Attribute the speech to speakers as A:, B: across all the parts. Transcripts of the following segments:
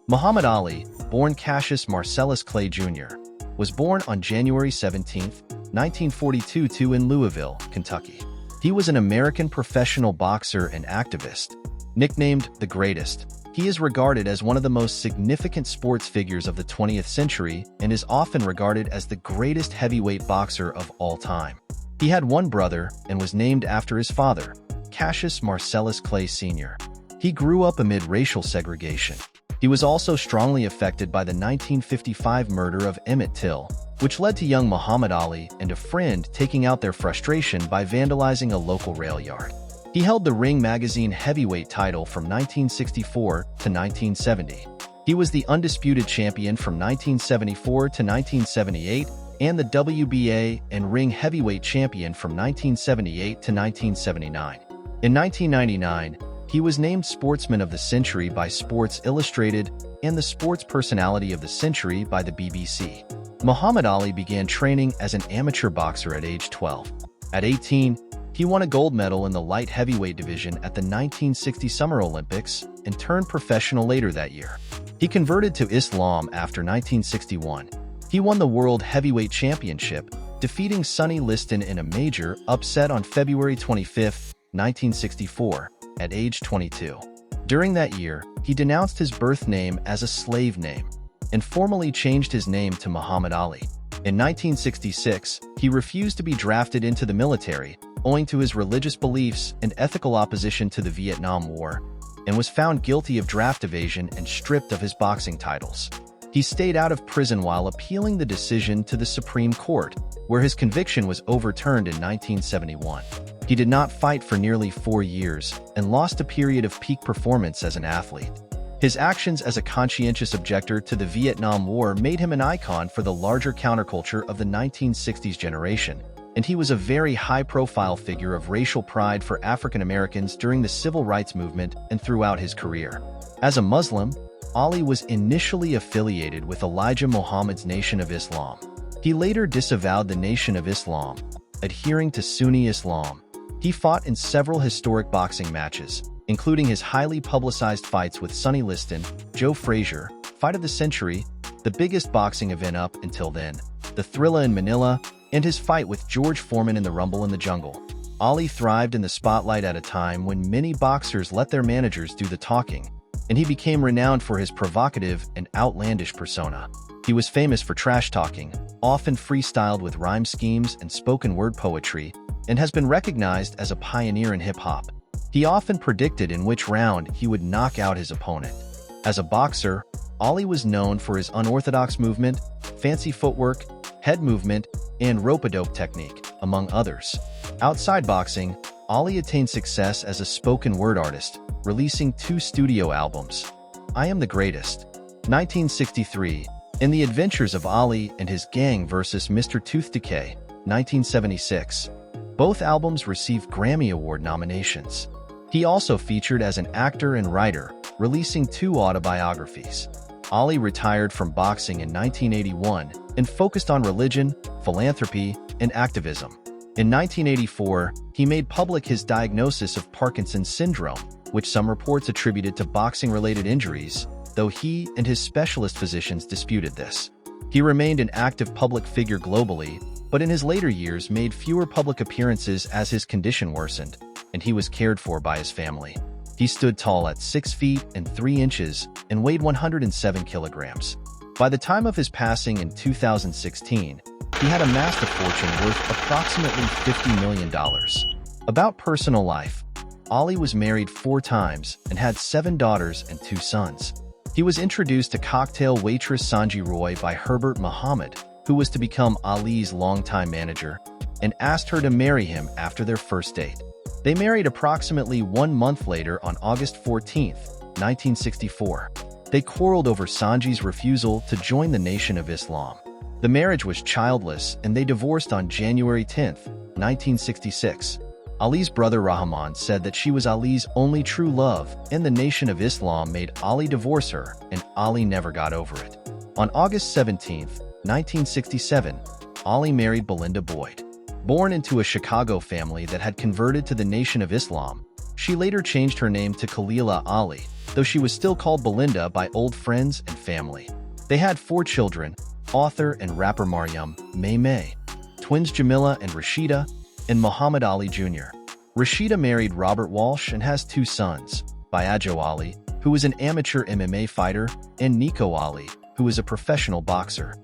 A: Muhammad Ali, born Cassius Marcellus Clay Jr., was born on January 17, 1942 in Louisville, Kentucky. He was an American professional boxer and activist. Nicknamed the Greatest, he is regarded as one of the most significant sports figures of the 20th century and is often regarded as the greatest heavyweight boxer of all time. He had one brother and was named after his father, Cassius Marcellus Clay Sr. He grew up amid racial segregation. He was also strongly affected by the 1955 murder of Emmett Till, which led to young Muhammad Ali and a friend taking out their frustration by vandalizing a local rail yard. He held the Ring magazine heavyweight title from 1964 to 1970. He was the undisputed champion from 1974 to 1978 and the WBA and Ring heavyweight champion from 1978 to 1979. In 1999, he was named Sportsman of the Century by Sports Illustrated and the Sports Personality of the Century by the BBC. Muhammad Ali began training as an amateur boxer at age 12. At 18, he won a gold medal in the light heavyweight division at the 1960 Summer Olympics and turned professional later that year. He converted to Islam after 1961. He won the World Heavyweight Championship, defeating Sonny Liston in a major upset on February 25, 1964, at age 22. During that year, he denounced his birth name as a slave name and formally changed his name to Muhammad Ali. In 1966, he refused to be drafted into the military, owing to his religious beliefs and ethical opposition to the Vietnam War, and was found guilty of draft evasion and stripped of his boxing titles. He stayed out of prison while appealing the decision to the Supreme Court, where his conviction was overturned in 1971. He did not fight for nearly 4 years and lost a period of peak performance as an athlete. His actions as a conscientious objector to the Vietnam War made him an icon for the larger counterculture of the 1960s generation, and he was a very high-profile figure of racial pride for African Americans during the civil rights movement and throughout his career. As a Muslim, Ali was initially affiliated with Elijah Muhammad's Nation of Islam. He later disavowed the Nation of Islam, adhering to Sunni Islam. He fought in several historic boxing matches, including his highly publicized fights with Sonny Liston, Joe Frazier, Fight of the Century, the biggest boxing event up until then, the Thrilla in Manila, and his fight with George Foreman in the Rumble in the Jungle. Ali thrived in the spotlight at a time when many boxers let their managers do the talking, and he became renowned for his provocative and outlandish persona. He was famous for trash talking, often freestyled with rhyme schemes and spoken word poetry, and has been recognized as a pioneer in hip-hop. He often predicted in which round he would knock out his opponent. As a boxer, Ali was known for his unorthodox movement, fancy footwork, head movement, and rope-a-dope technique, among others. Outside boxing, Ali attained success as a spoken word artist, releasing 2 studio albums, I Am the Greatest, 1963, and The Adventures of Ali and His Gang vs. Mr. Tooth Decay, 1976. Both albums received Grammy Award nominations. He also featured as an actor and writer, releasing 2 autobiographies. Ali retired from boxing in 1981 and focused on religion, philanthropy, and activism. In 1984, he made public his diagnosis of Parkinson's syndrome, which some reports attributed to boxing-related injuries, though he and his specialist physicians disputed this. He remained an active public figure globally, but in his later years made fewer public appearances as his condition worsened, and he was cared for by his family. He stood tall at 6 feet and 3 inches and weighed 107 kilograms. By the time of his passing in 2016, he had amassed a fortune worth approximately $50 million. About personal life, Ali was married 4 times and had 7 daughters and 2 sons. He was introduced to cocktail waitress Sanji Roy by Herbert Muhammad, who was to become Ali's longtime manager, and asked her to marry him after their first date. They married approximately 1 month later on August 14, 1964. They quarreled over Sanji's refusal to join the Nation of Islam. The marriage was childless and they divorced on January 10, 1966. Ali's brother Rahman said that she was Ali's only true love, and the Nation of Islam made Ali divorce her, and Ali never got over it. On August 17, 1967, Ali married Belinda Boyd. Born into a Chicago family that had converted to the Nation of Islam, She later changed her name to Khalila Ali, though she was still called Belinda by old friends and family. They had 4 children, author and rapper Maryam, May, twins Jamila and Rashida, and Muhammad Ali Jr. Rashida married Robert Walsh and has 2 sons, Biagio Ali, who is an amateur MMA fighter, and Nico Ali, who is a professional boxer.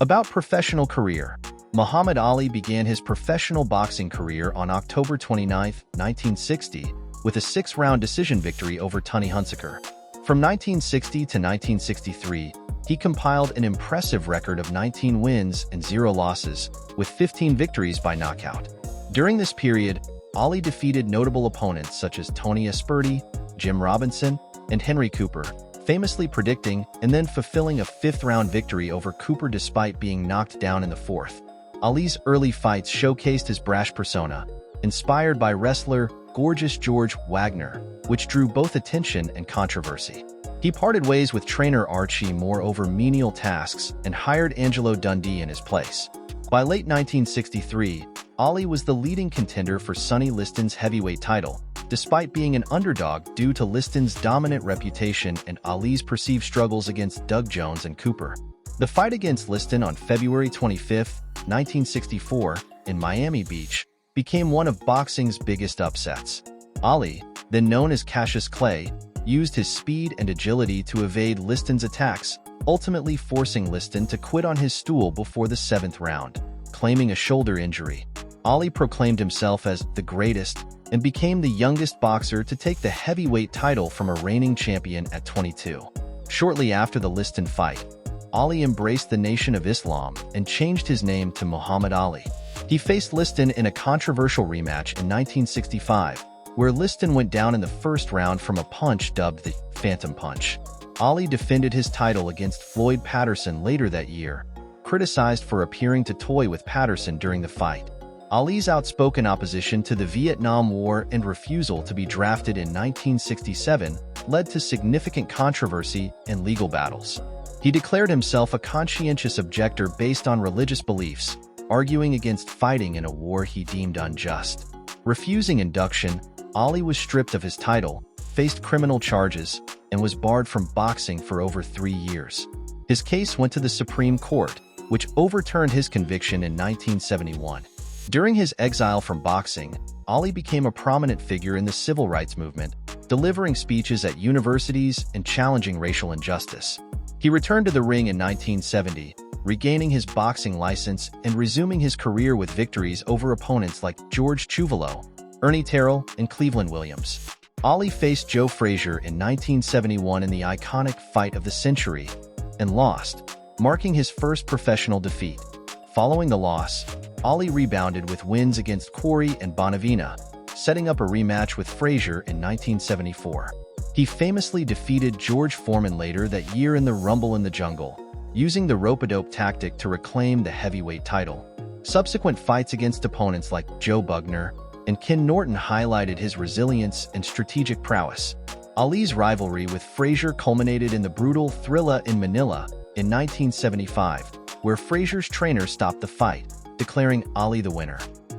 A: About professional career. Muhammad Ali began his professional boxing career on October 29, 1960, with a 6-round decision victory over Tony Hunsaker. From 1960 to 1963, he compiled an impressive record of 19 wins and 0 losses, with 15 victories by knockout. During this period, Ali defeated notable opponents such as Tony Asperti, Jim Robinson, and Henry Cooper, famously predicting and then fulfilling a 5th-round victory over Cooper despite being knocked down in the 4th. Ali's early fights showcased his brash persona, inspired by wrestler Gorgeous George Wagner, which drew both attention and controversy. He parted ways with trainer Archie Moore over menial tasks and hired Angelo Dundee in his place. By late 1963, Ali was the leading contender for Sonny Liston's heavyweight title, despite being an underdog due to Liston's dominant reputation and Ali's perceived struggles against Doug Jones and Cooper. The fight against Liston on February 25, 1964, in Miami Beach, became one of boxing's biggest upsets. Ali, then known as Cassius Clay, used his speed and agility to evade Liston's attacks, ultimately forcing Liston to quit on his stool before the 7th round, claiming a shoulder injury. Ali proclaimed himself as the greatest and became the youngest boxer to take the heavyweight title from a reigning champion at 22. Shortly after the Liston fight, Ali embraced the Nation of Islam and changed his name to Muhammad Ali. He faced Liston in a controversial rematch in 1965, where Liston went down in the 1st round from a punch dubbed the Phantom Punch. Ali defended his title against Floyd Patterson later that year, criticized for appearing to toy with Patterson during the fight. Ali's outspoken opposition to the Vietnam War and refusal to be drafted in 1967 led to significant controversy and legal battles. He declared himself a conscientious objector based on religious beliefs, arguing against fighting in a war he deemed unjust. Refusing induction, Ali was stripped of his title, faced criminal charges, and was barred from boxing for over 3 years. His case went to the Supreme Court, which overturned his conviction in 1971. During his exile from boxing, Ali became a prominent figure in the civil rights movement, delivering speeches at universities and challenging racial injustice. He returned to the ring in 1970, regaining his boxing license and resuming his career with victories over opponents like George Chuvalo, Ernie Terrell, and Cleveland Williams. Ali faced Joe Frazier in 1971 in the iconic Fight of the Century and lost, marking his first professional defeat. Following the loss, Ali rebounded with wins against Corey and Bonavina, setting up a rematch with Frazier in 1974. He famously defeated George Foreman later that year in the Rumble in the Jungle, using the rope-a-dope tactic to reclaim the heavyweight title. Subsequent fights against opponents like Joe Bugner and Ken Norton highlighted his resilience and strategic prowess. Ali's rivalry with Frazier culminated in the brutal Thrilla in Manila in 1975, where Frazier's trainer stopped the fight, declaring Ali the winner.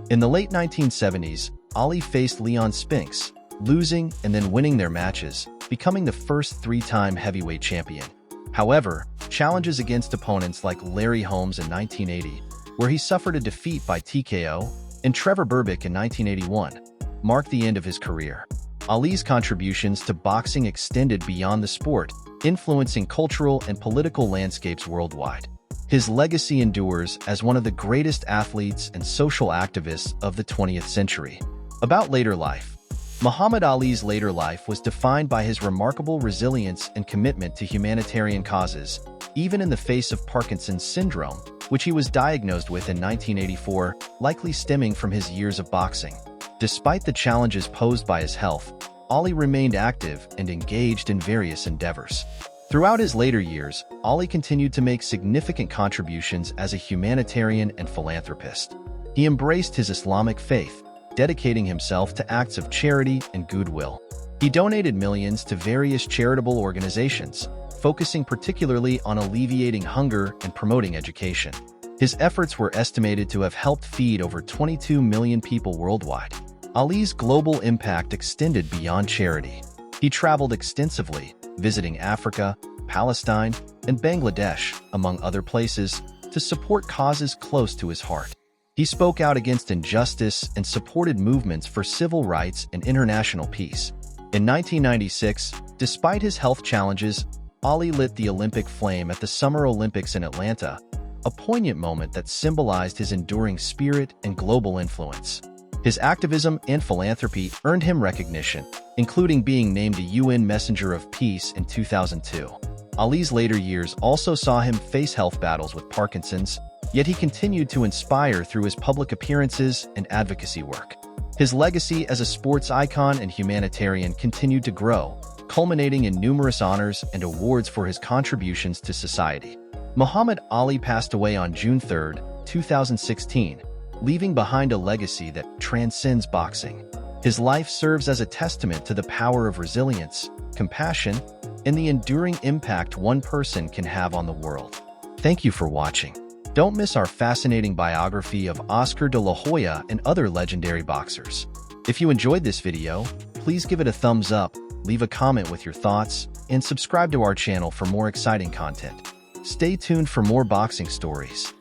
A: In the late 1970s, Ali faced Leon Spinx, losing and then winning their matches, becoming the first 3-time heavyweight champion. However, challenges against opponents like Larry Holmes in 1980, where he suffered a defeat by TKO, and Trevor Berbick in 1981, marked the end of his career. Ali's contributions to boxing extended beyond the sport, influencing cultural and political landscapes worldwide. His legacy endures as one of the greatest athletes and social activists of the 20th century. About later life. Muhammad Ali's later life was defined by his remarkable resilience and commitment to humanitarian causes, even in the face of Parkinson's syndrome, which he was diagnosed with in 1984, likely stemming from his years of boxing. Despite the challenges posed by his health, Ali remained active and engaged in various endeavors. Throughout his later years, Ali continued to make significant contributions as a humanitarian and philanthropist. He embraced his Islamic faith, dedicating himself to acts of charity and goodwill. He donated millions to various charitable organizations, focusing particularly on alleviating hunger and promoting education. His efforts were estimated to have helped feed over 22 million people worldwide. Ali's global impact extended beyond charity. He traveled extensively, visiting Africa, Palestine, and Bangladesh, among other places, to support causes close to his heart. He spoke out against injustice and supported movements for civil rights and international peace. In 1996, despite his health challenges, Ali lit the Olympic flame at the Summer Olympics in Atlanta, a poignant moment that symbolized his enduring spirit and global influence. His activism and philanthropy earned him recognition, including being named a UN Messenger of Peace in 2002. Ali's later years also saw him face health battles with Parkinson's, yet he continued to inspire through his public appearances and advocacy work. His legacy as a sports icon and humanitarian continued to grow, culminating in numerous honors and awards for his contributions to society. Muhammad Ali passed away on June 3, 2016, leaving behind a legacy that transcends boxing. His life serves as a testament to the power of resilience, compassion, and the enduring impact one person can have on the world. Thank you for watching. Don't miss our fascinating biography of Oscar de la Hoya and other legendary boxers. If you enjoyed this video, please give it a thumbs up, leave a comment with your thoughts, and subscribe to our channel for more exciting content. Stay tuned for more boxing stories.